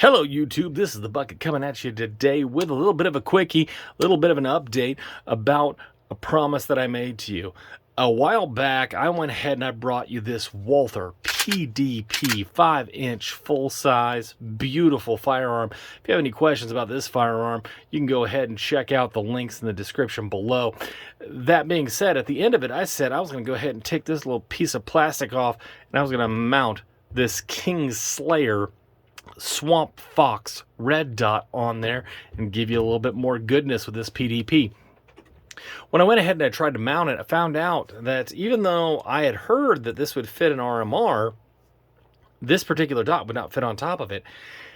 Hello YouTube, this is the Bucket coming at you today with a little bit of a quickie, a little bit of an update about a promise that I made to you. A while back, I went ahead and I brought you this Walther PDP 5-inch full-size, beautiful firearm. If you have any questions about this firearm, you can go ahead and check out the links in the description below. That being said, at the end of it, I said I was going to go ahead and take this little piece of plastic off and I was going to mount this Kingslayer Swamp Fox red dot on there and give you a little bit more goodness with this PDP. When I went ahead and I tried to mount it, I found out that even though I had heard that this would fit an RMR, this particular dot would not fit on top of it.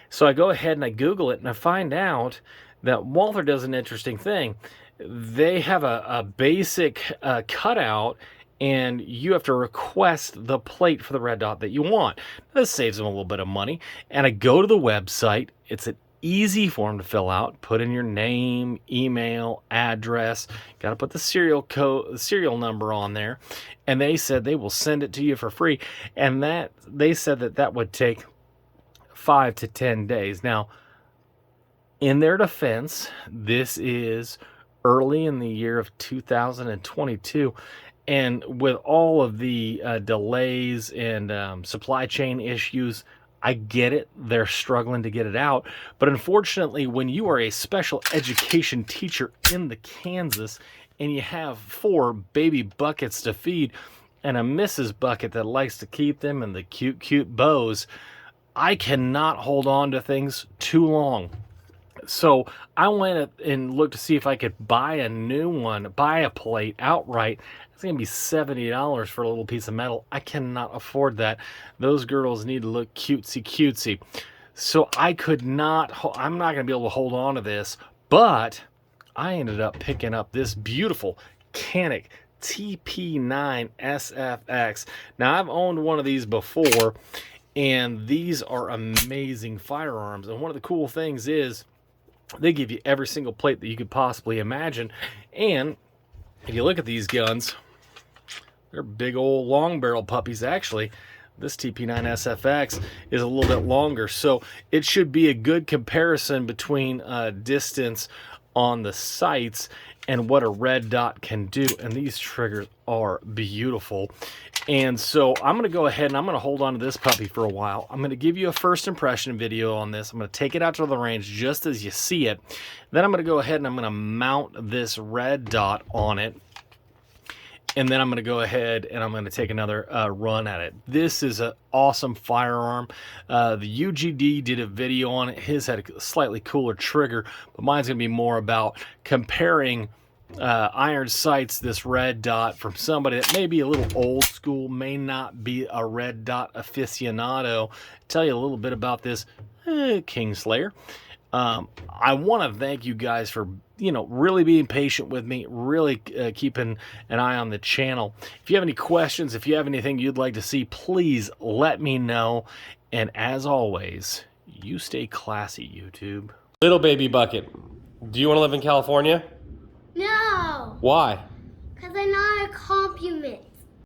So I go ahead and I Google it and I find out that Walther does an interesting thing. They have a basic cutout, and you have to request the plate for the red dot that you want. This saves them a little bit of money. And I go to the website. It's an easy form to fill out. Put in your name, email, address. Got to put the serial number on there. And they said they will send it to you for free. And they said that would take 5 to 10 days. Now, in their defense, this is early in the year of 2022. And with all of the delays and supply chain issues, I get it. They're struggling to get it out. But unfortunately, when you are a special education teacher in the Kansas and you have 4 baby buckets to feed and a Mrs. Bucket that likes to keep them in the cute, cute bows, I cannot hold on to things too long. So I went and looked to see if I could buy a new one, buy a plate outright. It's going to be $70 for a little piece of metal. I cannot afford that. Those girls need to look cutesy cutesy. So I could not, I'm not going to be able to hold on to this, but I ended up picking up this beautiful Canik TP9 SFX. Now I've owned one of these before, and these are amazing firearms. And one of the cool things is they give you every single plate that you could possibly imagine. And if you look at these guns, they're big old long barrel puppies. Actually, this TP9 SFX is a little bit longer, so it should be a good comparison between distance on the sights and what a red dot can do. And these triggers are beautiful. And so I'm going to go ahead and I'm going to hold on to this puppy for a while. I'm going to give you a first impression video on this. I'm going to take it out to the range just as you see it. Then I'm going to go ahead and I'm going to mount this red dot on it. And then I'm going to go ahead and I'm going to take another run at it. This is an awesome firearm. The UGD did a video on it. His had a slightly cooler trigger, but mine's going to be more about comparing iron sights, this red dot, from somebody that may be a little old school, may not be a red dot aficionado. Tell you a little bit about this Kingslayer. I want to thank you guys for, really being patient with me, really keeping an eye on the channel. If you have any questions, if you have anything you'd like to see, please let me know. And as always, you stay classy, YouTube. Little baby bucket, do you want to live in California? No. Why? Because I'm not a compliment.